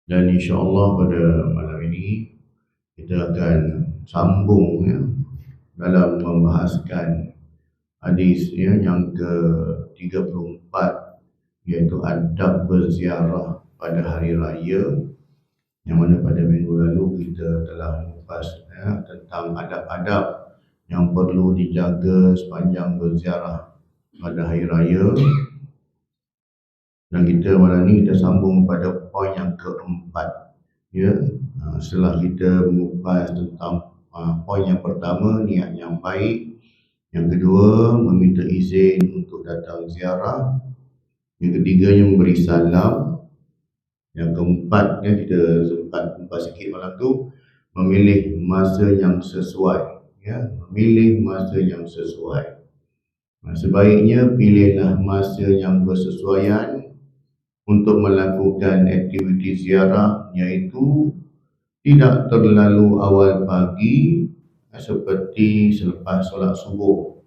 Dan insya-Allah pada malam ini kita akan sambung dalam membahaskan hadis yang ke-34, iaitu adab berziarah pada hari raya, yang mana pada minggu lalu kita telah mengupas tentang adab-adab yang perlu dijaga sepanjang berziarah pada hari raya. Dan kita malam ni kita sambung pada poin yang keempat. Setelah kita mengupas tentang poin yang pertama, niat yang baik. Yang kedua, meminta izin untuk datang ziarah. Yang ketiganya, memberi salam. Yang keempatnya, kita sempat kupas sikit malam tu, memilih masa yang sesuai. Memilih masa yang sesuai. Sebaiknya pilihlah masa yang bersesuaian untuk melakukan aktiviti ziarah, iaitu tidak terlalu awal pagi seperti selepas solat subuh,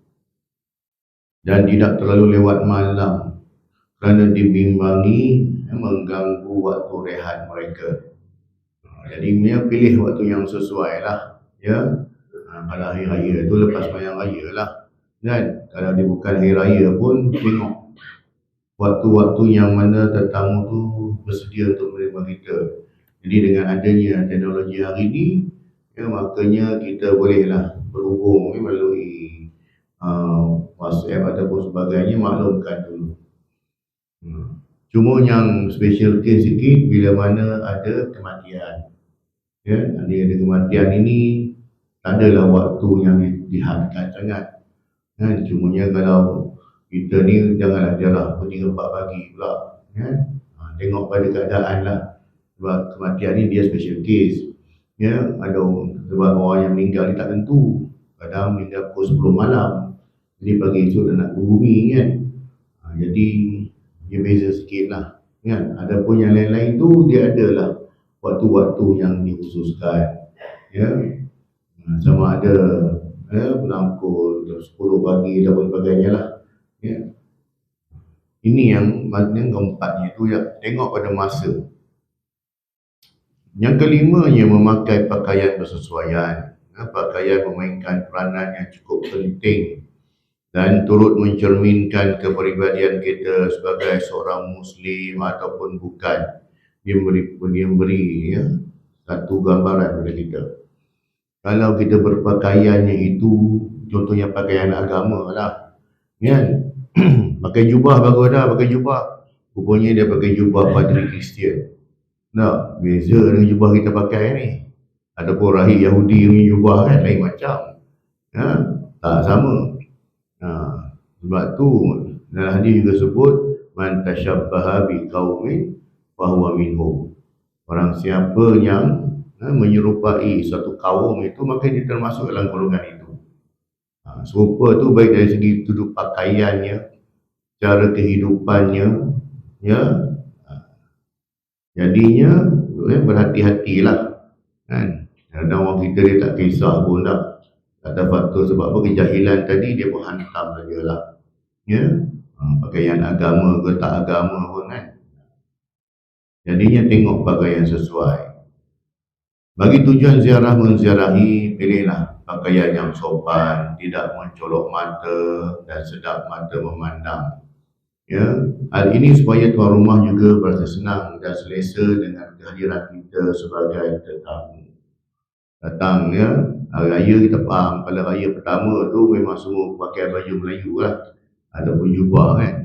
dan tidak terlalu lewat malam kerana dibimbangi mengganggu waktu rehat mereka. Jadi pilih waktu yang sesuai lah. Kalau hari raya tu lepas sembahyang raya lah, kan? Kalau dia bukan hari raya pun, tengok waktu-waktu yang mana tetamu tu bersedia untuk menerima kita. Jadi dengan adanya teknologi hari ini, makanya kita bolehlah berhubung melalui WhatsApp ataupun sebagainya, maklumkan dulu. Cuma yang special case sikit bila mana ada kematian. Ada kematian ini tak adalah waktu yang dihadkan sangat. Cumanya kalau kita ni janganlah ziarah pukul 3-4 pagi pula. Tengok pada keadaan lah. Sebab kematian ni dia special case. Ada sebab orang yang meninggal ni tak tentu. Kadang meninggal pukul 10 malam. Jadi pagi esok dah nak berbumi kan. Jadi dia beza sikit lah. Adapun yang lain-lain tu dia adalah waktu-waktu yang dikhususkan. Sama ada pukul 10 pagi dan sebagainya lah. Ini yang keempatnya tu, tengok pada masa. Yang kelimanya, memakai pakaian bersesuaian. Pakaian memainkan peranan yang cukup penting dan turut mencerminkan kepribadian kita sebagai seorang Muslim ataupun bukan. Dia memberi satu gambaran pada kita. Kalau kita berpakaiannya itu contohnya pakaian agama lah, pakai jubah bagus dah, pakai jubah. Rupanya dia pakai jubah padri Kristian. Beza dengan jubah kita pakai ni. Ataupun rahib Yahudi punya jubah kan, lain macam. Tak sama. Sebab tu dalam hadis juga sebut, man tashabbaha biqaumin fahuwa minhum. Orang siapa yang menyerupai satu kaum itu, maka dia termasuk dalam golongan itu. Serupa tu baik dari segi tuduk pakaiannya, cara kehidupannya, jadinya berhati-hatilah kan. Kadang orang kita dia tak kisah pun dah kata faktor sebab apa, kejahilan tadi dia pun hantam sajalah. Pakaian agama ke tak agama pun kan. Jadinya tengok pakaian sesuai. Bagi tujuan ziarah menziarahi, pilihlah pakaian yang sopan, tidak mencolok mata dan sedap mata memandang. Hal ini supaya tuan rumah juga berasa senang dan selesa dengan kehadiran kita sebagai tetamu. Datang hari raya kita faham, kalau raya pertama tu memang semua pakai baju Melayu lah, ataupun jubah kan.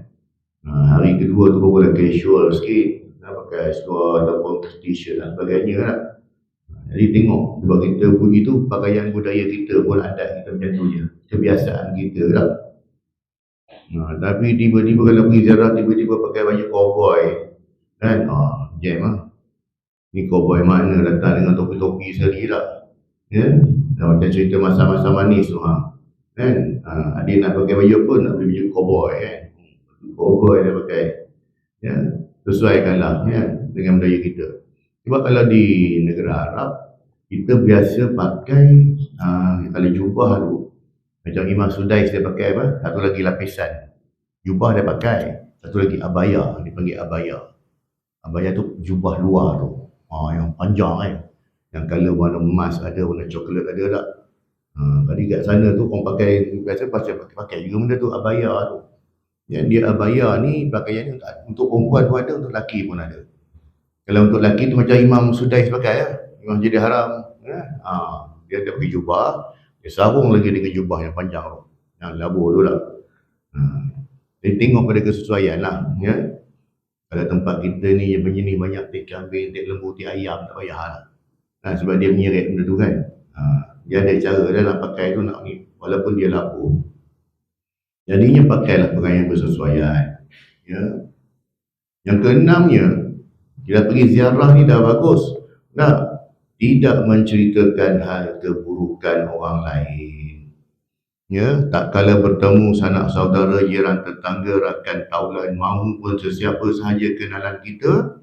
Hari kedua tu baru casual sikit, pakai seluar ataupun t-shirt dan sebagainya lah. Jadi tengok, sebab kita pun itu pakaian budaya kita pun, adat kita macam tu je, kebiasaan kita lah. Tapi tiba-tiba kalau pergi ziarah, tiba-tiba pakai baju cowboy kan, jam lah. Ni cowboy mana datang dengan topi-topi sendiri lah. Macam cerita masa-masa manis tu kan. Adik nak pakai baju apa, nak beli baju cowboy kan. Cowboy dia pakai. Sesuaikanlah dengan budaya kita. Sebab kalau di negara Arab, kita biasa pakai kalau jubah tu, macam Imam Sudais dia pakai apa? Satu lagi lapisan. Jubah dia pakai. Satu lagi abaya, dia panggil abaya. Abaya tu jubah luar tu. yang panjang yang colour warna emas ada, warna coklat ada tak. Tadi kat sana tu orang pakai, biasa pakai juga benda tu, abaya tu. Yang dia abaya ni pakaian untuk perempuan pun ada, untuk lelaki pun ada. Kalau untuk lelaki tu macam Imam Sudais pakai Imam Masjidil Haram, dia ada pakai jubah, dia sarung lagi dengan jubah yang panjang tu, yang labur tu lah. Dia tengok pada kesesuaian lah, Kalau tempat kita ni yang berjenis banyak tek kambing, tek lembu, tek ayam, tak payah lah. Sebab dia menyeret benda tu kan. Dia ada cara dia nak pakai tu nak ni, walaupun dia labur. Jadinya pakailah pakaian bersesuaian. Yang keenamnya, kita pergi ziarah ni dah bagus. Tidak menceritakan hal keburukan orang lain. Tak kala bertemu sanak saudara, jiran, tetangga, rakan taulan maupun sesiapa sahaja kenalan kita,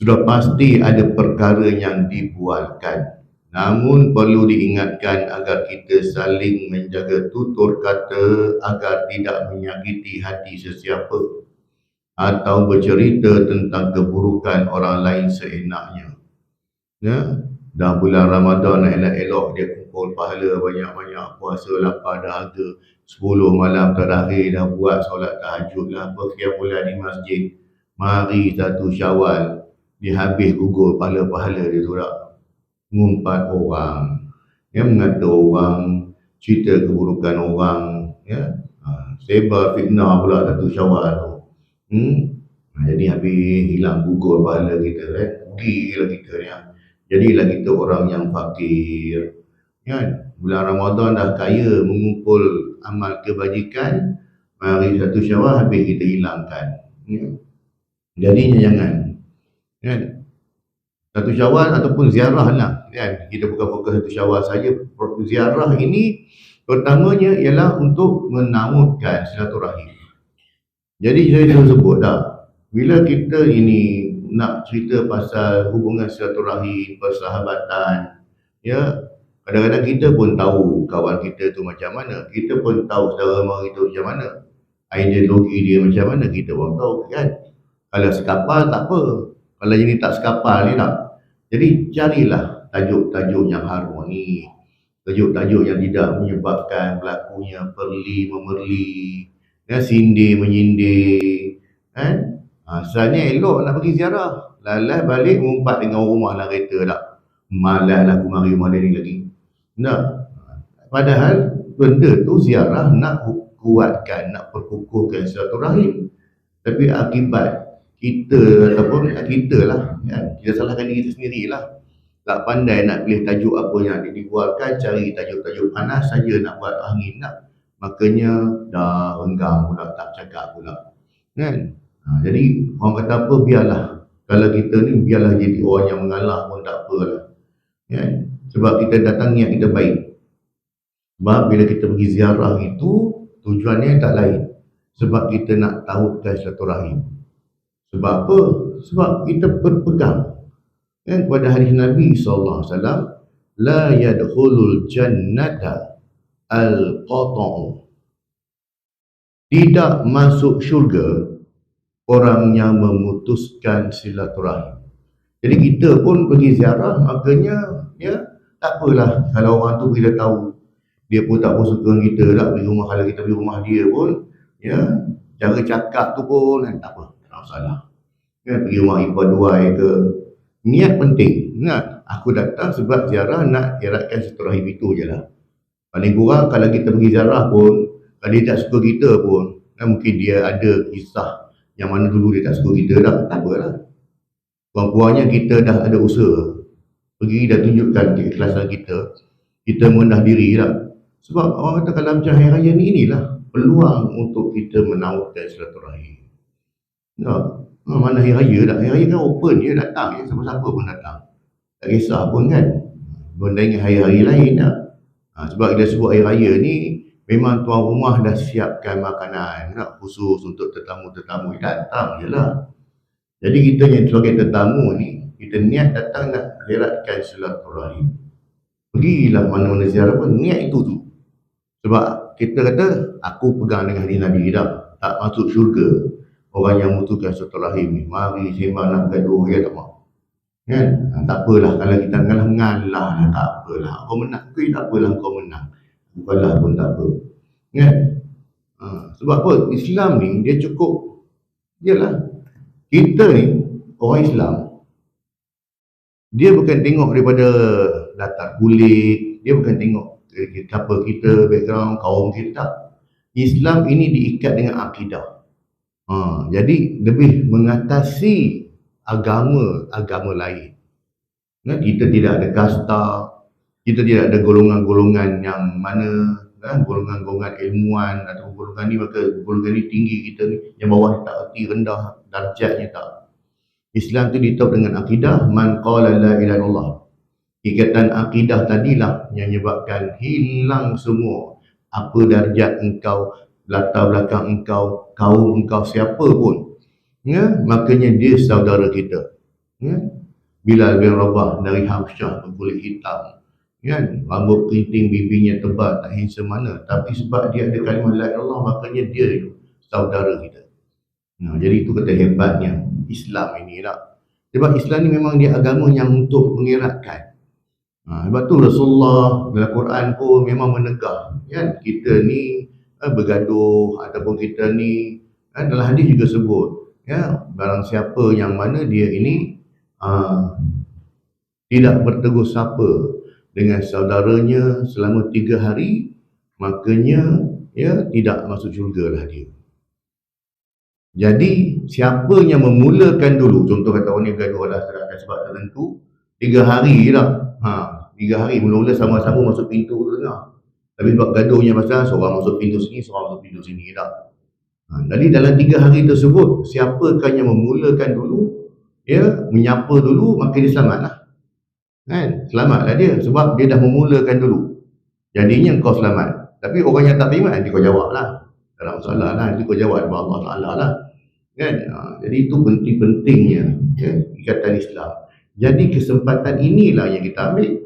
sudah pasti ada perkara yang dibualkan. Namun perlu diingatkan agar kita saling menjaga tutur kata agar tidak menyakiti hati sesiapa atau bercerita tentang keburukan orang lain seenaknya. Dah bulan Ramadan, elok-elok dia kumpul pahala banyak-banyak, puasa lapar dahaga, 10 malam terakhir dah buat solat tahajud lah, qiyamul di masjid. Mari 1 Syawal dia habis gugur pahala-pahala dia tu tak. Ngumpat orang, mengata orang, cerita keburukan orang, sebar fitnah pula 1 Syawal tu. Jadi habis hilang gugur pahala kita, rugilah kita ni. Jadilah kita orang yang fakir. Bulan Ramadan dah kaya mengumpul amal kebajikan, mari 1 Syawal habis kita hilangkan. Jadinya jangan. 1 Syawal ataupun ziarah lah. Kita bukan fokus 1 Syawal saja. Ziarah ini pertamanya ialah untuk menautkan silaturahim. Jadi saya dah sebut dah, bila kita ini nak cerita pasal hubungan silaturahim, persahabatan, kadang-kadang kita pun tahu kawan kita tu macam mana, kita pun tahu saudara mara kita macam mana, ideologi dia macam mana, kita pun tahu kan. Kalau sekapal tak apa, kalau jadi tak sekapal ni tak. Jadi carilah tajuk-tajuk yang harmoni, tajuk-tajuk yang tidak menyebabkan berlakunya perli memerli, sindir menyindir. Asalnya elok nak pergi ziarah, lalas balik mengumpat dengan rumah lah kereta tak. Malas lah aku mari rumah dia ni lagi. Padahal benda tu ziarah nak kuatkan, nak perkukuhkan silaturahim. Tapi akibat kita ataupun kita lah, kita salahkan diri kita sendiri lah. Tak pandai nak pilih tajuk apa yang dibuatkan, cari tajuk-tajuk panas saja nak buat angin nak. Makanya dah renggang pula, tak cakap pula. Jadi orang kata apa, biarlah. Kalau kita ni biarlah jadi orang yang mengalah pun tak apalah. Sebab kita datang niat kita baik. Sebab bila kita pergi ziarah itu, tujuannya tak lain. Sebab kita nak tautkan silaturahim. Sebab apa? Sebab kita berpegang kepada hadis Nabi SAW, la yadkhulul jannata al-qata'u. Tidak masuk syurga orang yang memutuskan silaturahim. Jadi kita pun pergi ziarah, makanya tak apalah kalau orang tu bila tahu dia pun tak pun suka kita tak pergi rumah, kalau kita pergi rumah dia pun cara cakap tu pun tak apa, tak masalah. Pergi rumah ipar duai ke, niat penting. Aku datang sebab ziarah nak eratkan silaturahim itu je lah. Paling kurang kalau kita pergi ziarah pun, kalau dia tak suka kita pun, mungkin dia ada kisah yang mana dulu dia tak suka kita tak apalah. Kurang-kurangnya kita dah ada usaha, pergi dah tunjukkan keikhlasan kita mendah diri lah. Sebab orang kata kalau macam hari raya ni, inilah peluang untuk kita menautkan silaturahim. Mana hari raya tak? Hari raya kan open, dia datang, siapa-siapa pun datang. Tak kisah pun kan. Berbanding hari-hari lain tak. Sebab kita sebut hari raya ni, memang tuan rumah dah siapkan makanan khusus untuk tetamu-tetamu datang je lah. Jadi kita yang sebagai tetamu ni, kita niat datang nak eratkan silaturahim. Pergilah mana-mana ziarah pun, niat itu tu. Sebab kita kata, aku pegang dengan hadis Nabi tak masuk syurga orang yang memutuskan silaturahim ni. Mari sembang nak gaduh, tak mau. Kan? Tak apalah kalau kita ngalah lah, tak apalah. Kau menang ke tak apalah kau menang. Kalah pun tak apa. Kan? Sebab apa? Islam ni dia cukup, yalah, kita ni orang Islam, dia bukan tengok daripada latar kulit, dia bukan tengok siapa kita, background, kaum kita, tak. Islam ini diikat dengan akidah. Jadi lebih mengatasi agama lain. Kita tidak ada kasta, kita tidak ada golongan-golongan yang mana golongan-golongan ilmuwan atau golongan ni, maka golongan ni tinggi, kita ni yang bawah tak erti rendah darjatnya, tak. Islam tu ditop dengan akidah, man qala la ilaha illallah. Ikatan akidah tadilah yang menyebabkan hilang semua apa darjat engkau, latar belakang engkau, kaum engkau, siapa pun. Makanya dia saudara kita. Bilal bin Rabah dari Habsyah berkulit hitam, rambut keriting, bibinya tebal, tak handsome mana, tapi sebab dia ada kalimah la ilaha illallah, makanya dia saudara kita. Jadi itu kata hebatnya Islam ini lah. Sebab Islam ni memang dia agama yang untuk mengeratkan. Sebab tu Rasulullah dalam Quran pun memang menegah, kita ni bergaduh ataupun kita ni, dalam hadis juga sebut, barang siapa yang mana dia ini tidak bertegur sapa dengan saudaranya selama 3 hari, makanya tidak masuk syurga lah dia. Jadi siapa yang memulakan dulu, contoh kata orang ni bergaduh lah sebab tertentu, 3 hari lah, 3 hari mula-mula sama-sama masuk pintu tu dengar, tapi sebab gaduhnya pasal seorang masuk pintu sini, seorang masuk pintu sini tak. Jadi dalam 3 hari tersebut, siapakah yang memulakan dulu, menyapa dulu, maka dia selamat lah. Selamatlah dia, sebab dia dah memulakan dulu, jadinya kau selamat. Tapi orang yang tak terima, nanti kau jawab lah, tak ada masalah lah, nanti kau jawab kepada Allah Ta'ala lah. Jadi itu penting-pentingnya ikatan Islam. Jadi kesempatan inilah yang kita ambil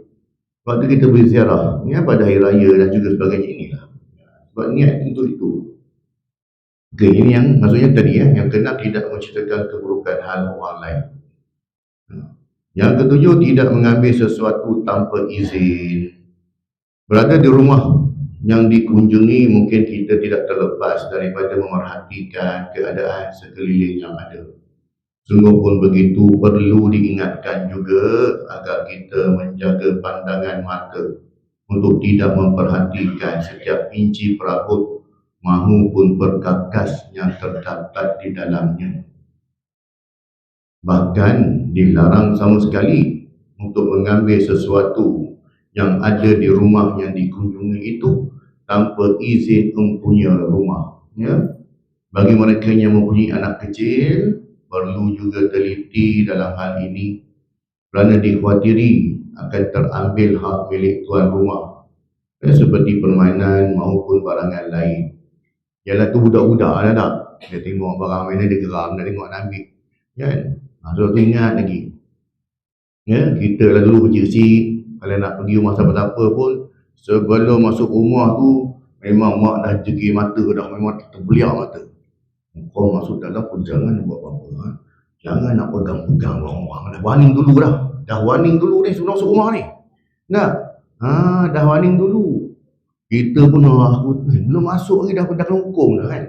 waktu kita berziarah pada hari raya dan juga sebagainya inilah. Sebab niat untuk itu. Ini yang maksudnya tadi, yang kena tidak menceritakan keburukan hal orang lain. Yang ketujuh, tidak mengambil sesuatu tanpa izin. Berada di rumah yang dikunjungi, mungkin kita tidak terlepas daripada memerhatikan keadaan sekeliling yang ada. Sungguh pun begitu, perlu diingatkan juga agar kita menjaga pandangan mata untuk tidak memperhatikan setiap inci perabot mahupun perkakas yang terdapat di dalamnya. Bahkan dilarang sama sekali untuk mengambil sesuatu yang ada di rumah yang dikunjungi itu tanpa izin mempunyai rumah. Bagi mereka yang mempunyai anak kecil, perlu juga teliti dalam hal ini, kerana dikhawatiri akan terambil hak milik tuan rumah, seperti permainan maupun barangan lain. Ialah tu budak-budak lah tak, dia tengok barang mainan dia geram, dia tengok nak ambil, so tu ingat lagi, kita lah dulu kecil-kecil, kalau nak pergi rumah siapa-siapa pun, sebelum masuk rumah tu memang mak dah jegi mata dah, memang terbeliak mata. Kau masuk dalam pun jangan buat apa-apa, jangan nak pegang-pegang orang-orang, dah warning dulu dah warning dulu ni sebelum masuk rumah ni, dah warning dulu. Kita pun belum masuk lagi dah kena hukum dah kan,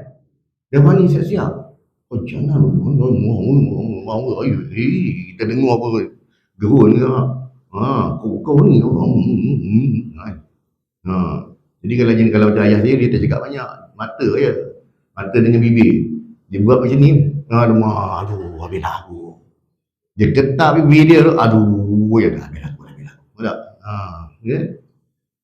dah warning siap-siap. Jangan kita dengar apa gerun ke, kau ni jadi kalau macam ayah saya, dia tak cakap banyak, mata je, mata dengan bibir dia buat macam ni, aduh habis aku, dia ketap bibir dia, aduh ya dah habis aku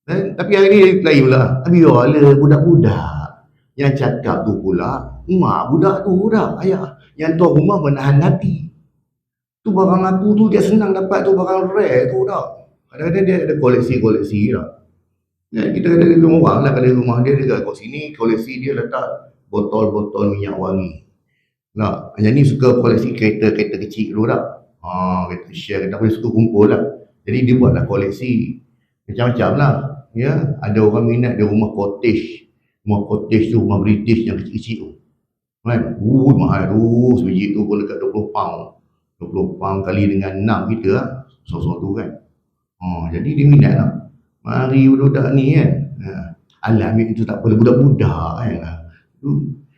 tapi hari ni lain pula, biarlah budak-budak yang cakap tu pula mak budak tu, budak ayah yang tuan rumah menahan hati tu, barang aku tu dia senang dapat tu, barang rare tu dah, kadang-kadang dia ada koleksi dah. Kita ada orang lah, kalau rumah dia kat sini, koleksi dia letak botol-botol minyak wangi. Yang ni suka koleksi kereta kecil dulu dah, kita share, kita boleh suka kumpul lah, jadi dia buatlah koleksi macam-macam lah. Ada orang minat dia rumah cottage tu, rumah British yang kecil-kecil tu kan, mahal tu, sebiji tu pun dekat 20 pound. 20 pound kali dengan 6 kita lah, so tu kan. Jadi dia minat lah. Mari budak-budak ni kan. Alah ambil itu tak apa, budak-budak kan.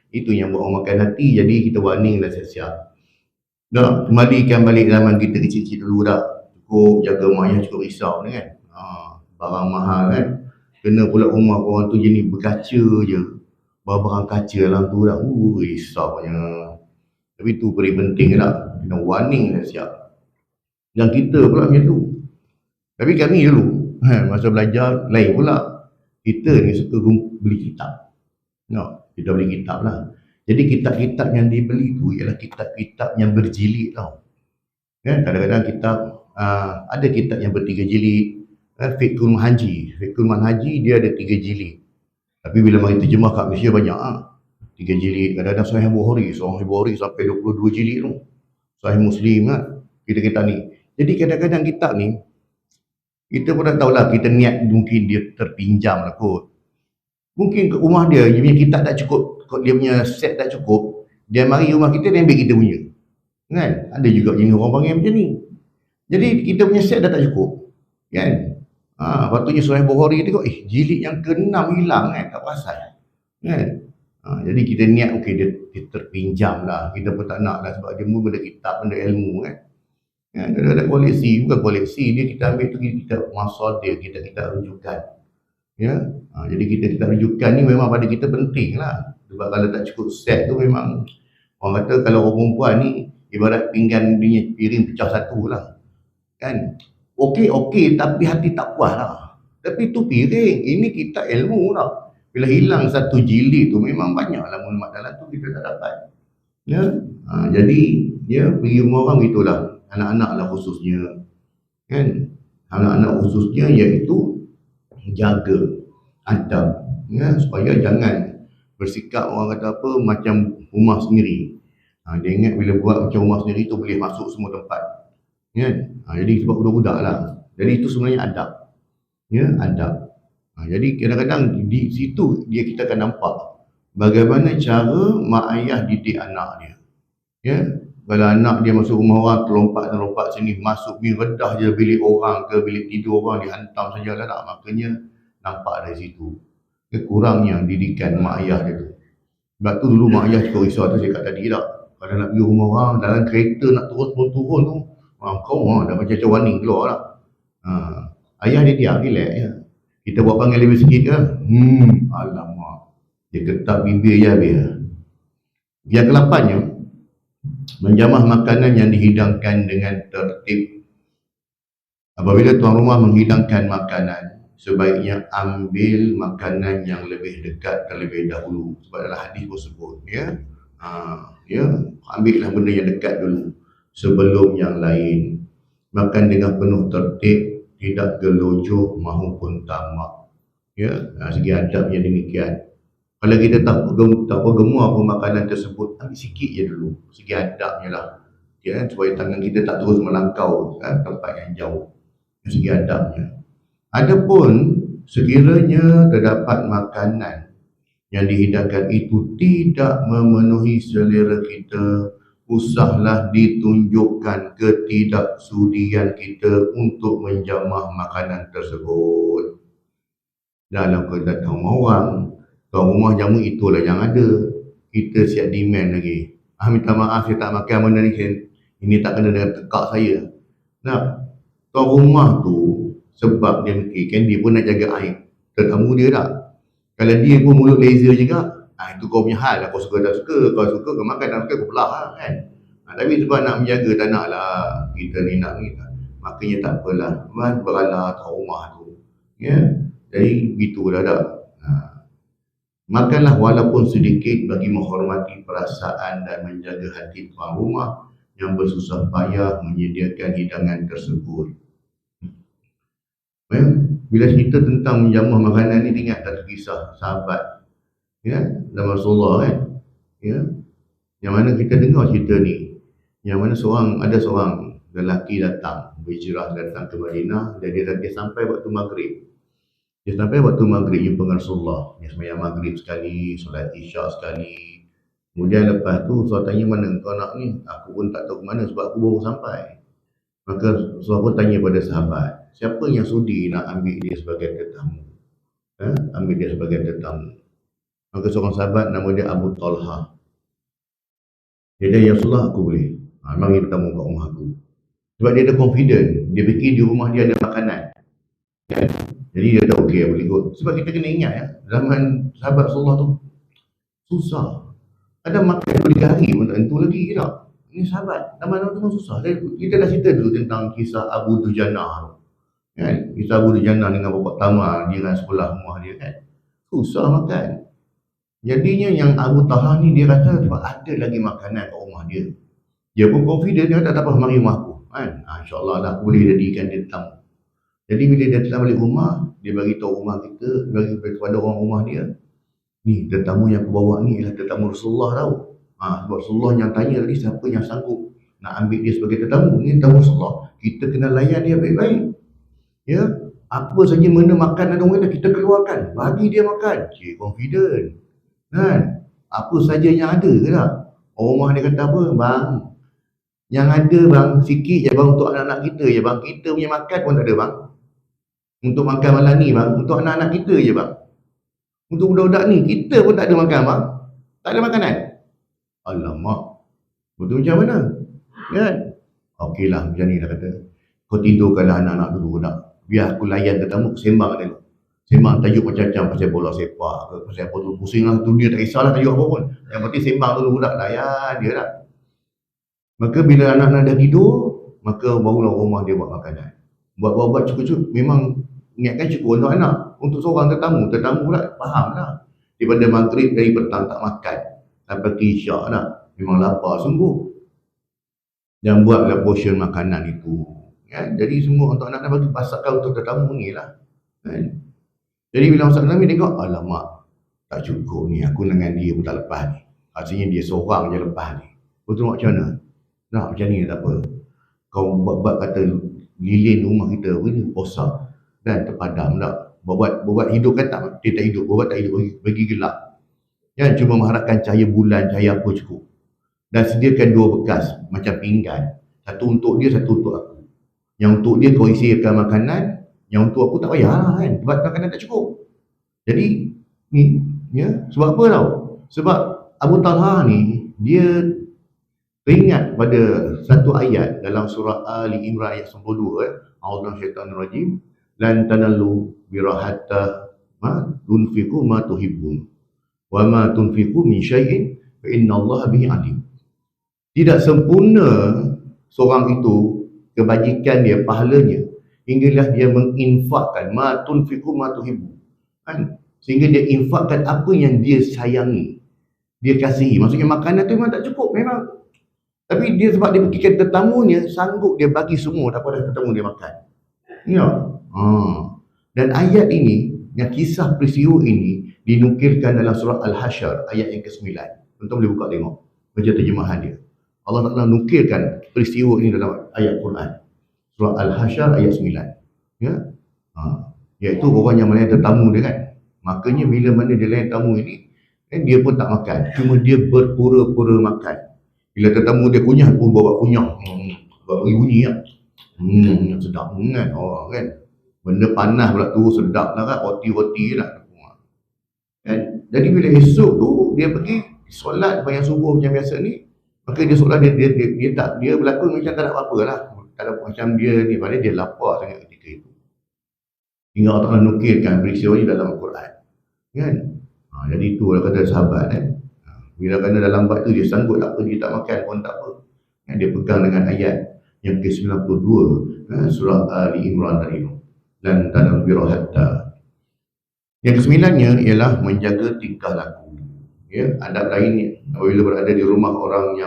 Itu yang buat orang makan hati, jadi kita warning dah siap-siap. Dah, kembalikan balik zaman kita kecil-kecil dulu dah. Cukup jaga mak ayah, cukup risau ni kan. Barang mahal kan. Kena pula rumah korang tu jenis berkaca je. Barang kaca dalam tu dah. Risaunya. Tapi tu paling penting lah. Kena warning dah siap. Yang kita pula macam tu. Tapi kami dulu, masa belajar lain pula. Kita ni suka beli kitab. Kita beli kitab lah. Jadi kitab-kitab yang dibeli tu ialah kitab-kitab yang berjilid tau. Kadang-kadang kitab, ada kitab yang bertiga jilid. Fiqhul Manhaji. Fiqhul Manhaji dia ada 3 jilid. Tapi bila mari terjemah kat Malaysia banyak 3 jilid. Kadang-kadang Sahih Bukhari sampai 22 jilid tu. Sahih Muslim kan, kitab-kitab ni. Jadi kadang-kadang kitab ni, kita pun dah tahulah, kita niat mungkin dia terpinjam lah kot. Mungkin ke rumah dia punya kitab tak cukup, dia punya set tak cukup, dia mari rumah kita, dia ambil kita punya. Kan? Ada juga jenis orang panggil macam ni. Jadi kita punya set dah tak cukup. Kan? Patutnya Sahih Bukhari tengok, jilid yang ke-6 hilang kan, tak perasan. Kan? Jadi kita niat, okey, dia terpinjam lah. Kita pun tak nak lah, sebab dia pun benda kitab, benda ilmu kan. Ada koleksi, bukan koleksi, dia kita ambil tu kita masal dia, kita rujukan. Jadi kita rujukan ni memang pada kita penting lah. Sebab kalau tak cukup set tu memang, orang kata kalau orang perempuan ni ibarat pinggan dia piring pecah satu lah. Kan? Okey, tapi hati tak puas lah. Tapi tu piring, ini kita ilmu lah. Bila hilang satu jilid tu memang banyak lah maklumat dalam tu kita tak dapat. Jadi pergi rumah orang itulah. Anak-anak lah khususnya, kan? Anak-anak khususnya iaitu jaga adab, supaya jangan bersikap orang kata apa macam rumah sendiri. Dia ingat bila buat macam rumah sendiri tu boleh masuk semua tempat, kan? Jadi sebab budak-budak lah. Jadi itu sebenarnya adab, adab. Jadi kadang-kadang di situ kita akan nampak bagaimana cara mak ayah didik anak dia. Kalau anak dia masuk rumah orang, terlompat sini, masuk ni redah je bilik orang ke bilik tidur orang, dihantam sajalah tak. Makanya nampak dari situ kurangnya didikan mak ayah dia tu. Sebab tu dulu mak ayah cukup risau tu, saya kat tadi tak. Kalau nak pergi rumah orang, dalam kereta nak turun tu, kau dah macam warning keluar lah. Ayah dia diam, relax je. Kita buat panggil lebih sikit ke, alamak, dia ketak bibir je habis. Yang ke-8-nya, menjamah makanan yang dihidangkan dengan tertib. Apabila tuan rumah menghidangkan makanan, sebaiknya ambil makanan yang lebih dekat terlebih dahulu. Sebab dalam hadis tersebut, ambillah benda yang dekat dulu sebelum yang lain. Makan dengan penuh tertib, tidak gelojoh maupun tamak. Segi adabnya demikian. Kalau kita tak gemar pun makanan tersebut, ambil sikit je dulu. Segi adabnya lah. Supaya tangan kita tak terus melangkau tempat yang jauh. Segi adabnya. Adapun sekiranya terdapat makanan yang dihidangkan itu tidak memenuhi selera kita, usahlah ditunjukkan ketidaksudian kita untuk menjamah makanan tersebut. Dalam kedatangan orang, tuan rumah jamu itulah yang ada. Kita siap demand lagi. Minta maaf saya tak makan benda ni, ini tak kena dengan tekak saya. Tuan rumah tu sebab dia kan dia pun nak jaga aib tetamu dia tak. Kalau dia pun mulut laser juga, itu kau punya hal lah. Kau suka tak suka, kau suka kau makan, tak suka kau belah lah kan. Tapi sebab nak menjaga, tak nak lah kita ni nak ni, makanya tak apalah, beralah tuan rumah tu. Jadi begitulah dah. Makanlah walaupun sedikit bagi menghormati perasaan dan menjaga hati tuan rumah yang bersusah payah menyediakan hidangan tersebut. Bila cerita tentang menjamah makanan ni, ingat satu kisah sahabat dan Rasulullah kan. Yang mana kita dengar cerita ni, yang mana ada seorang lelaki datang berhijrah datang ke Madinah, dan dia sampai waktu maghrib. Dia sampai waktu maghrib jumpa dengan Rasulullah. Dia sembahyang maghrib sekali, solat isyak sekali, Kemudian lepas tu Rasulullah tanya, mana kau nak ni? Aku pun tak tahu ke mana sebab aku baru sampai. Maka Rasulullah pun tanya pada sahabat, siapa yang sudi nak ambil dia sebagai tetamu? Ambil dia sebagai tetamu. Maka seorang sahabat nama dia Abu Talha. Dia kata, ya Rasulullah, aku boleh. Mari tetamu kat rumah aku. Sebab dia ada confident. Dia fikir di rumah dia ada makanan. Kan? Jadi dia kata, okey, boleh ikut. Sebab kita kena ingat ya, zaman sahabat Rasulullah tu susah. Ada makan 3 hari pun tak tentu lagi tak. Ini sahabat, zaman tu memang susah. Kita dah cerita dulu tentang kisah Abu Dujanah. Kan? Kisah Abu Dujanah dengan bapak Tamar, dia kan sebelah rumah dia kan. Susah makan. Jadinya yang Abu Talha ni dia kata sebab ada lagi makanan kat rumah dia. Dia pun confident, dia kata tak apa, mari rumah aku. Kan? InsyaAllah lah aku boleh jadikan dia tetamu. Jadi bila dia datang balik rumah, dia bagi tahu rumah kita, bagi kepada orang rumah dia, ni tetamu yang aku bawa ni ialah tetamu Rasulullah tau. Sebab Rasulullah yang tanya tadi siapa yang sanggup nak ambil dia sebagai tetamu. Ni tetamu Rasulullah. Kita kena layan dia baik-baik. Ya, apa saja mana makan ada orang kata kita keluarkan, bagi dia makan. Cik confident. Kan? Apa saja yang ada ke tak? Orang rumah dia kata apa? Bang, yang ada bang, sikit je bang untuk anak-anak kita je bang. Kita punya makan pun tak ada bang. Untuk makan malam ni bang, untuk anak-anak kita je bang. Untuk budak-budak ni, kita pun tak ada makan bang. Tak ada makanan. Alamak. Betul macam mana? Kan? Okeylah, macam ni dah kata. Kau tidurkanlah anak-anak dulu nak. Biar aku layan tetamu, sembang dulu. Sembang tajuk macam-macam pasal bola sepak ke, pasal apa tu. Pusing lah dunia, tak kisahlah tajuk apa pun. Yang penting sembang dulu budak, layan dia tak. Maka bila anak-anak dah tidur, maka barulah rumah dia buat makanan. Buat cukup-cukup, memang ingatkan cukup untuk anak. Untuk seorang tetamu pula faham lah. Daripada maghrib dari petang tak makan sampai ke isyak nak. Memang lapar sungguh. Dan buatlah portion makanan itu. Ya? Jadi semua untuk anak-anak bagi pasakkan untuk tetamu ni lah. Kan? Jadi bila Masya Nabi tengok, alamak, tak cukup ni. Aku dengan dia pun tak lepas ni. Artinya dia seorang je lepas ni. Betul macam mana? Nak macam ni tak apa. Kau buat kata lilin rumah kita ni rosak dan terpadam tak. Buat hidup kan tak, dia tak hidup, buat tak hidup, bagi gelap. Jangan cuma mengharapkan cahaya bulan, cahaya apa cukup. Dan sediakan 2 bekas macam pinggan. Satu untuk dia, satu untuk aku. Yang untuk dia kau isikan makanan, yang untuk aku tak payah kan, sebab makanan tak cukup. Jadi ni ya, sebab apa tau? Sebab Abu Talha ni dia teringat pada satu ayat dalam surah Ali Imran ayat 92, A'udzu syaitanir rajim, lan tanalu birahata ma tunfiqu ma tuhibbun wa ma tunfiqu min syai'in fa innallaha bihi alim. Tidak sempurna seorang itu kebajikan dia, pahalanya, hinggalah dia menginfakkan ma tunfiqu ma tuhibbu. Kan? Sehingga dia infakkan apa yang dia sayangi, dia kasihi. Maksudnya makanan tu memang tak cukup memang. Tapi dia sebab dia fikirkan tetamunya, sanggup dia bagi semua daripada tetamu dia makan. Ya. Dan ayat ini, yang kisah peristiwa ini dinukilkan dalam surah Al-Hasyr ayat yang ke-9. Tuan boleh buka tengok baca terjemahan dia. Allah Ta'ala nukilkan peristiwa ini dalam ayat Quran. Surah Al-Hasyr ayat 9. Ya. Iaitu orang yang melayan tetamu dia kan. Makanya bila mana dia layan tamu ini, dia pun tak makan. Cuma dia berpura-pura makan. Bila tetamu dia kunyah pun bawa kunyah. Bawa bunyi lah. Sedap kan. Kan. Benda panas pula tu sedap lah kan. Roti-roti lah. Kan? Jadi bila esok tu dia pergi solat bayang subuh macam biasa ni. Maka dia solat dia berlakon macam tak ada apa-apa lah. Tak ada macam dia ni. Padahal dia lapar sangat ketika itu. Hingga Allah Ta'ala nukilkan peristiwa ini dalam Al-Quran. Kan? Jadi itulah kata sahabat kan. Bila kena dalam bab tu dia sanggup tak apa, dia tak makan pun tak apa. Dia pegang dengan ayat yang ke-92 surah Ali Imran tadi tu. Dan tanam birahatta. Yang ke-9-nya ialah menjaga tingkah laku. Ya, adab lain apabila berada di rumah orang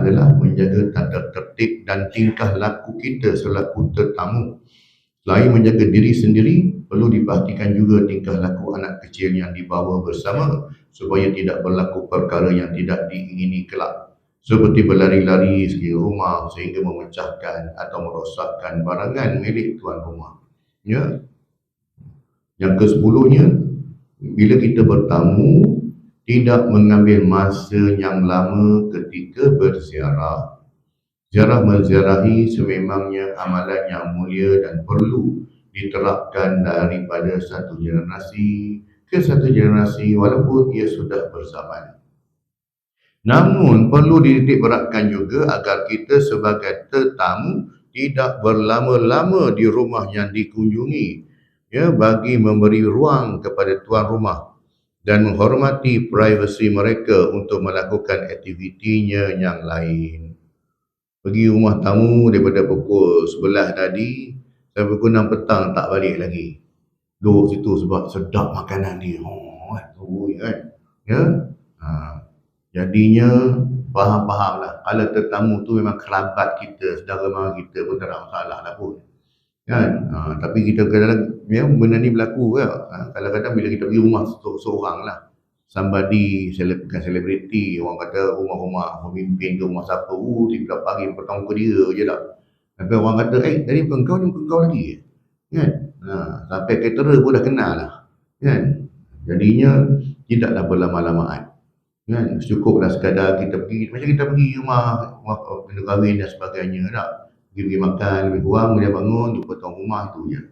adalah menjaga tata tertib dan tingkah laku kita selaku tetamu. Selain menjaga diri sendiri, perlu diperhatikan juga tingkah laku anak kecil yang dibawa bersama supaya tidak berlaku perkara yang tidak diingini kelak, seperti berlari-lari sekeliling rumah sehingga memecahkan atau merosakkan barangan milik tuan rumah. Ya. Yang ke-10-nya, bila kita bertamu, tidak mengambil masa yang lama ketika berziarah. Ziarah menziarahi sememangnya amalan yang mulia dan perlu diterapkan daripada satu generasi ke satu generasi walaupun ia sudah berzaman. Namun perlu dititik beratkan juga agar kita sebagai tetamu tidak berlama-lama di rumah yang dikunjungi, ya, bagi memberi ruang kepada tuan rumah dan menghormati privasi mereka untuk melakukan aktivitinya yang lain. Pergi rumah tamu daripada pukul 11 tadi sampai pukul 6 petang tak balik lagi. Duduk situ sebab sedap makanan dia. Tu kan. Ya. Jadinya faham-fahamlah. Kalau tetamu tu memang kerabat kita, saudara mara kita pun tak ada masalah lah pun. Kan? Tapi kita kadang-kadang, ya, benda ni berlaku ke? Kadang-kadang bila kita pergi rumah seorang lah, somebody, bukan selebriti, orang kata rumah-rumah pemimpin ke rumah siapa, tiba-tiba pagi petang muka dia je lah. Tapi orang kata, tadi bukan kau ni, bukan kau lagi. Kan? Sampai caterer pun dah kenal lah. Kan? Jadinya tidaklah berlama-lamaan. Kan? Cukuplah sekadar kita pergi, macam kita pergi rumah benda kahwin dan sebagainya tak? Pergi makan lebih kurang, dia bangun, jumpa tuan rumah, tu je.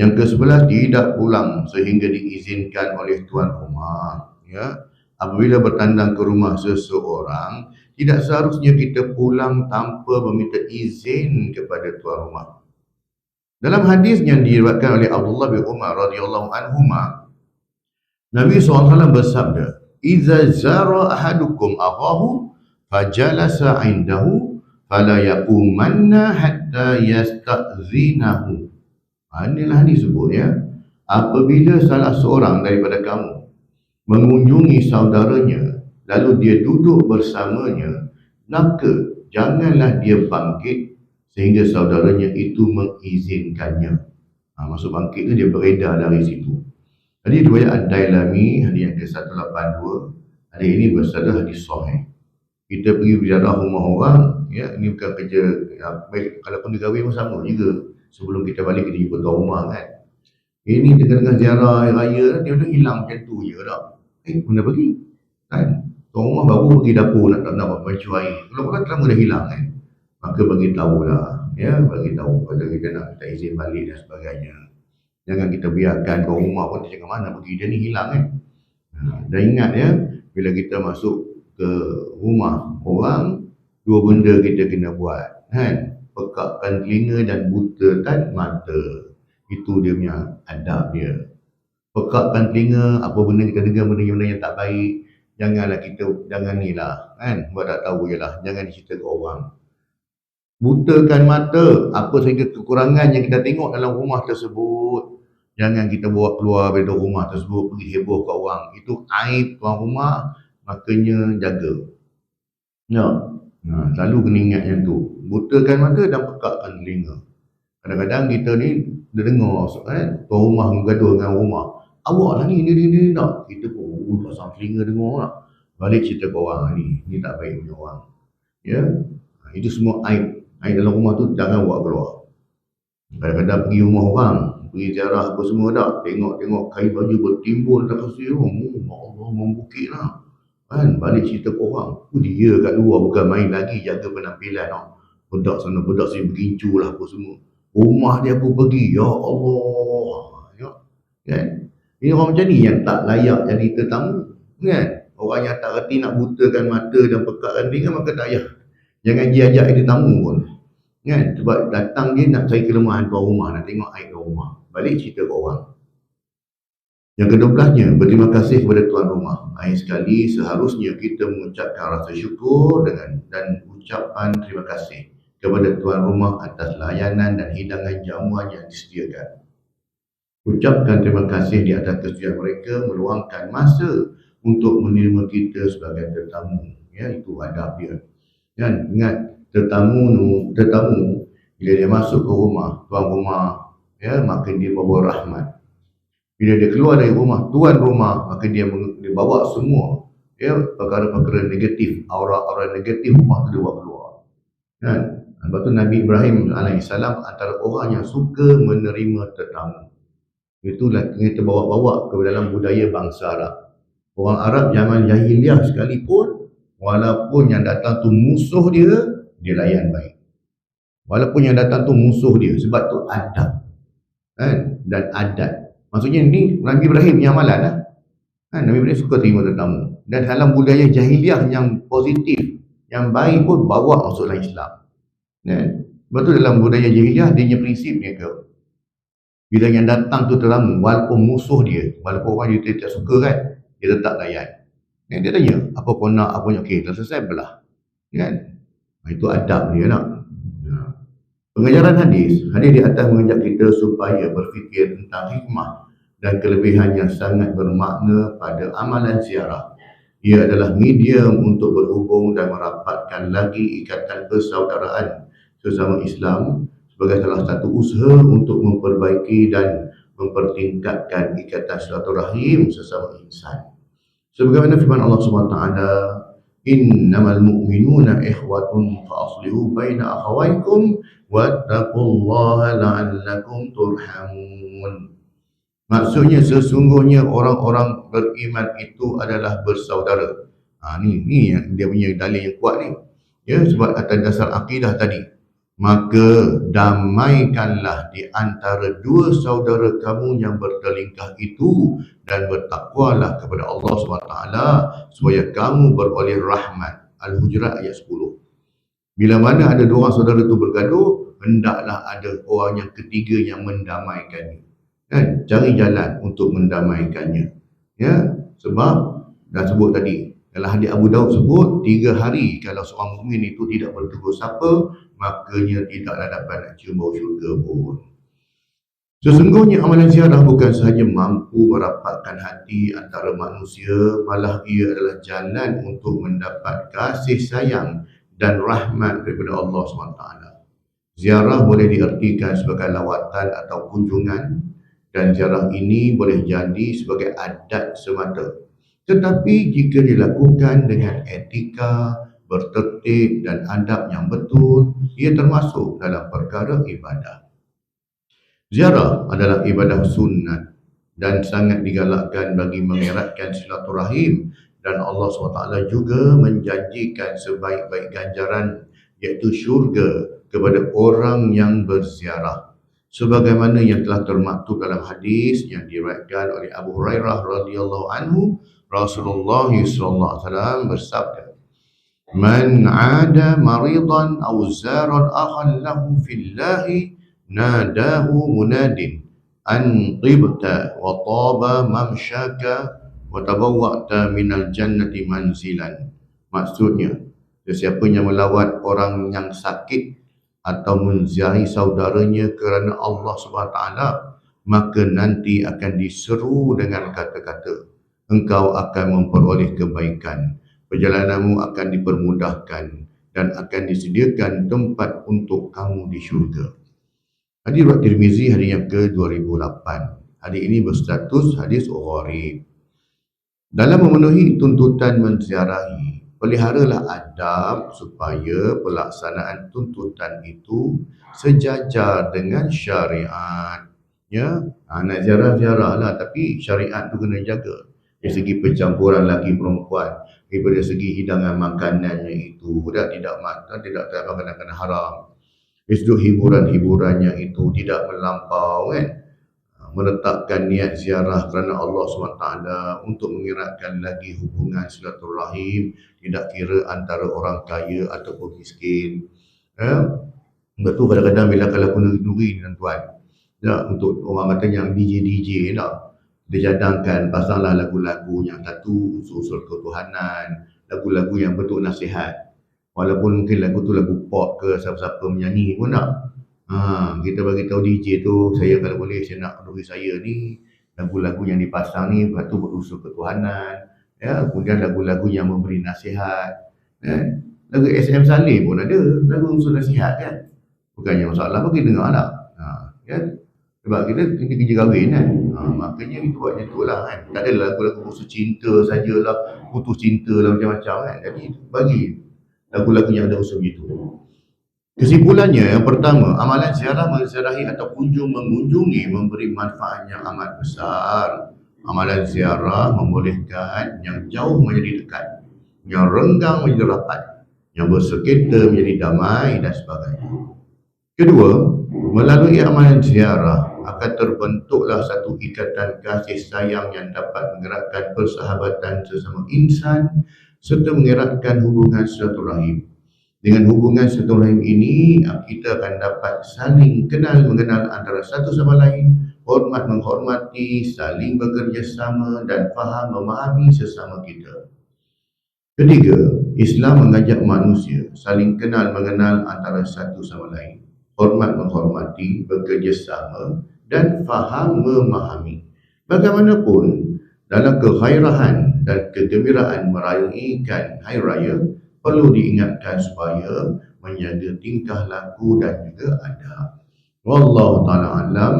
Yang ke-11, tidak pulang sehingga diizinkan oleh tuan rumah. Ya. Apabila bertandang ke rumah seseorang, tidak seharusnya kita pulang tanpa meminta izin kepada tuan rumah. Dalam hadis yang diriwayatkan oleh Abdullah bin Umar radhiyallahu anhuma, Nabi SAW bersabda, "Idza zara ahadukum akhahu fajalasa 'indahu fala yaqumanna hatta yasta'zinahu." Inilah disebut, ya. Apabila salah seorang daripada kamu mengunjungi saudaranya lalu dia duduk bersamanya, maka janganlah dia bangkit sehingga saudaranya itu mengizinkannya. Maksud bangkit itu dia beredar dari situ. Jadi riwayat Ad-Dailami hadis yang ke-182, hadis ini bersabda hadis sahih. Kita pergi berziarah rumah orang, ya, ini bukan kerja baik, kalau pun kahwin pun sama juga. Sebelum kita balik kita jumpa tuan rumah kan. Ini tengah-tengah ziarah hari raya, dia dah hilang macam tu je tak. Mana pergi? Kan? Tuan rumah baru pergi dapur nak mencuci air. Kalau lama dah hilang kan. Maka bagi tahulah, ya, bagi tahu pada kita nak minta izin balik dan sebagainya. Jangan kita biarkan tuan rumah pun dia cakap mana pergi, dia ni hilang kan. Dan ingat, ya, bila kita masuk ke rumah orang, dua benda kita kena buat kan. Pekakkan telinga dan butakan mata. Itu dia punya adab dia. Pekakkan telinga, apa benda kita dengar benda yang tak baik, jangan ni lah kan, buat tak tahu je lah, jangan dicerita ke orang. Butakan mata, apa sahaja kekurangan yang kita tengok dalam rumah tersebut, jangan kita bawa keluar dari rumah tersebut, pergi heboh ke orang. Itu aib tuan rumah, makanya jaga. Ya. Selalu kena ingat yang tu. Butakan mata dan pekakkan telinga. Kadang-kadang kita ni dia dengar tuan rumah gaduh dengan rumah. Awak lah ni tak. Kita pun pasang telinga dengar lah. Balik cerita ke orang ni tak baik punya orang. Ya. Itu semua aib. Aib dalam rumah tu jangan bawa keluar. Kadang-kadang pergi rumah orang, pergi ziarah apa semua tak. Tengok kain baju bertimbun tak kasih. Allah membukit lah. Kan, balik cerita ke orang. Dia kat luar bukan main lagi jaga penampilan tau. Budak sana budak sini bergincu lah apa semua. Rumah dia aku pergi, ya Allah. Ya. Kan? Ini orang macam ni yang tak layak jadi tetamu. Kan? Orang yang tak reti nak butakan mata dan pekakkan telinga, maka tak payah. Jangan dia ajak tetamu pun. Kan? Sebab datang dia nak cari kelemahan tuan rumah, nak tengok aib tuan rumah. Balik cerita ke orang. Yang ke-12-nya, berterima kasih kepada tuan rumah. Lain sekali, seharusnya kita mengucapkan rasa syukur dan ucapan terima kasih kepada tuan rumah atas layanan dan hidangan jamuan yang disediakan. Ucapkan terima kasih di atas kesediaan mereka meluangkan masa untuk menerima kita sebagai tetamu. Ya, itu adab dia. Dan ingat, tetamu bila dia masuk ke rumah tuan rumah, ya, maka dia bawa rahmat. Bila dia keluar dari rumah tuan rumah, maka dia bawa semua, ya, perkara-perkara negatif, aura-aura negatif rumah tu dia bawa keluar. Kan? Sebab tu Nabi Ibrahim AS antara orang yang suka menerima tetamu. Itulah kita bawa ke dalam budaya bangsa Arab. Orang Arab zaman jahiliah sekalipun, walaupun yang datang tu musuh dia, dia layan baik. Walaupun yang datang tu musuh dia, sebab tu adab kan, dan adat. Maksudnya ni Nabi Ibrahim punya amalan lah. Kan, Nabi Ibrahim suka terima tetamu. Dan dalam budaya jahiliah yang positif, yang baik pun bawa masuk dalam Islam. Kan? Sebab tu dalam budaya jahiliah, dia punya prinsipnya ke, bila yang datang tu tetamu, walaupun musuh dia, walaupun orang dia tidak suka kan, dia tetap layan. Kan? Dia tanya, apa kau nak, apa nak, okey, dah selesai belah. Kan? Itu adab dia nak. Pengajaran hadis di atas mengajak kita supaya berfikir tentang hikmah dan kelebihan yang sangat bermakna pada amalan ziarah. Ia adalah medium untuk berhubung dan merapatkan lagi ikatan persaudaraan sesama Islam sebagai salah satu usaha untuk memperbaiki dan mempertingkatkan ikatan silaturahim sesama insan. Sebagaimana firman Allah SWT, innamal mu'minuna ikhwatun fa aslihu baina akhawaykum wattaqullaha la'allakum turhamun. Maksudnya sesungguhnya orang-orang beriman itu adalah bersaudara. Ni yang dia punya dalil yang kuat ni. Ya, sebab atas dasar akidah tadi, maka damaikanlah di antara dua saudara kamu yang bertelingkah itu dan bertakwalah kepada Allah SWT supaya kamu beroleh rahmat. Al-Hujurat ayat 10. Bila mana ada dua orang saudara itu bergaduh, hendaklah ada orang yang ketiga yang mendamaikannya. Kan? Cari jalan untuk mendamaikannya. Ya, sebab dah sebut tadi, dalam hadis Abu Daud sebut 3 hari kalau seorang mukmin itu tidak bertegur sapa, makanya tidaklah dapat nak cium bau syurga pun. Sesungguhnya amalan ziarah bukan sahaja mampu merapatkan hati antara manusia, malah ia adalah jalan untuk mendapat kasih sayang dan rahmat daripada Allah SWT. Ziarah boleh diartikan sebagai lawatan atau kunjungan, dan ziarah ini boleh jadi sebagai adat semata. Tetapi jika dilakukan dengan etika, bertertib dan adab yang betul, ia termasuk dalam perkara ibadah. Ziarah adalah ibadah sunat dan sangat digalakkan bagi mengeratkan silaturahim, dan Allah SWT juga menjanjikan sebaik-baik ganjaran, iaitu syurga kepada orang yang berziarah. Sebagaimana yang telah termaktub dalam hadis yang diriwayatkan oleh Abu Hurairah radhiyallahu anhu, Rasulullah SAW bersabda, "Man 'ada maridan aw zara akhan lahu fillahi nadahu munadin an tibta wa taba mamshaka wa tabawwa'ta minal jannati manzilan." Maksudnya, sesiapa yang melawat orang yang sakit atau menziarahi saudaranya kerana Allah SWT, maka nanti akan diseru dengan kata-kata, engkau akan memperoleh kebaikan, perjalananmu akan dipermudahkan, dan akan disediakan tempat untuk kamu di syurga. Hadis riwayat Tirmizi, hadis yang ke-2008. Hadis ini berstatus hadis gharib. Dalam memenuhi tuntutan menziarahi, peliharalah adab supaya pelaksanaan tuntutan itu sejajar dengan syariat. Ya, nak ziarah lah, tapi syariat tu kena jaga. Dari segi pencampuran lelaki perempuan, daripada segi hidangan makanannya itu tidak makanan haram. Dari segi hiburan-hiburannya itu tidak melampau kan. Meletakkan niat ziarah kerana Allah SWT untuk mengeratkan lagi hubungan silaturahim, tidak kira antara orang kaya ataupun miskin. Sebab tu kadang-kadang bila kalau kenduri ni tuan, ya, untuk orang kata yang DJ tak, dia cadangkan pasanglah lagu-lagu yang satu usul-usul ketuhanan, lagu-lagu yang betul nasihat. Walaupun mungkin lagu tu lagu pop ke, siapa-siapa menyanyi pun tak. Kita bagi tahu DJ tu, saya kalau boleh saya nak kenduri saya ni lagu-lagu yang dipasang ni satu berusul ketuhanan, ya, kemudian lagu-lagu yang memberi nasihat. Lagu SM Saleh pun ada lagu usul nasihat kan. Bukannya masalah bagi dengar tak. Kan? Sebab kita kerja kahwin kan. Makanya itu buatnya tu lah kan. Tak ada lagu-lagu usul cinta sajalah, putus cinta lah macam-macam kan. Jadi bagi lagu-lagu yang ada usul gitu. Kesimpulannya, yang pertama, amalan ziarah, menziarahi atau kunjung mengunjungi memberi manfaat yang amat besar. Amalan ziarah membolehkan yang jauh menjadi dekat, yang renggang menjadi rapat, yang bersengketa menjadi damai dan sebagainya. Kedua, melalui amalan ziarah akan terbentuklah satu ikatan kasih sayang yang dapat menggerakkan persahabatan sesama insan serta mengeratkan hubungan silaturahim. Dengan hubungan silaturahim ini, kita akan dapat saling kenal mengenal antara satu sama lain, hormat menghormati, saling bekerjasama dan faham memahami sesama kita. Ketiga, Islam mengajak manusia saling kenal mengenal antara satu sama lain, hormat menghormati, bekerjasama dan faham memahami. Bagaimanapun, dalam keghairahan dan kegembiraan merayakan Hari Raya, perlu diingatkan supaya menjaga tingkah laku dan juga adab. Wallahu ta'ala alam.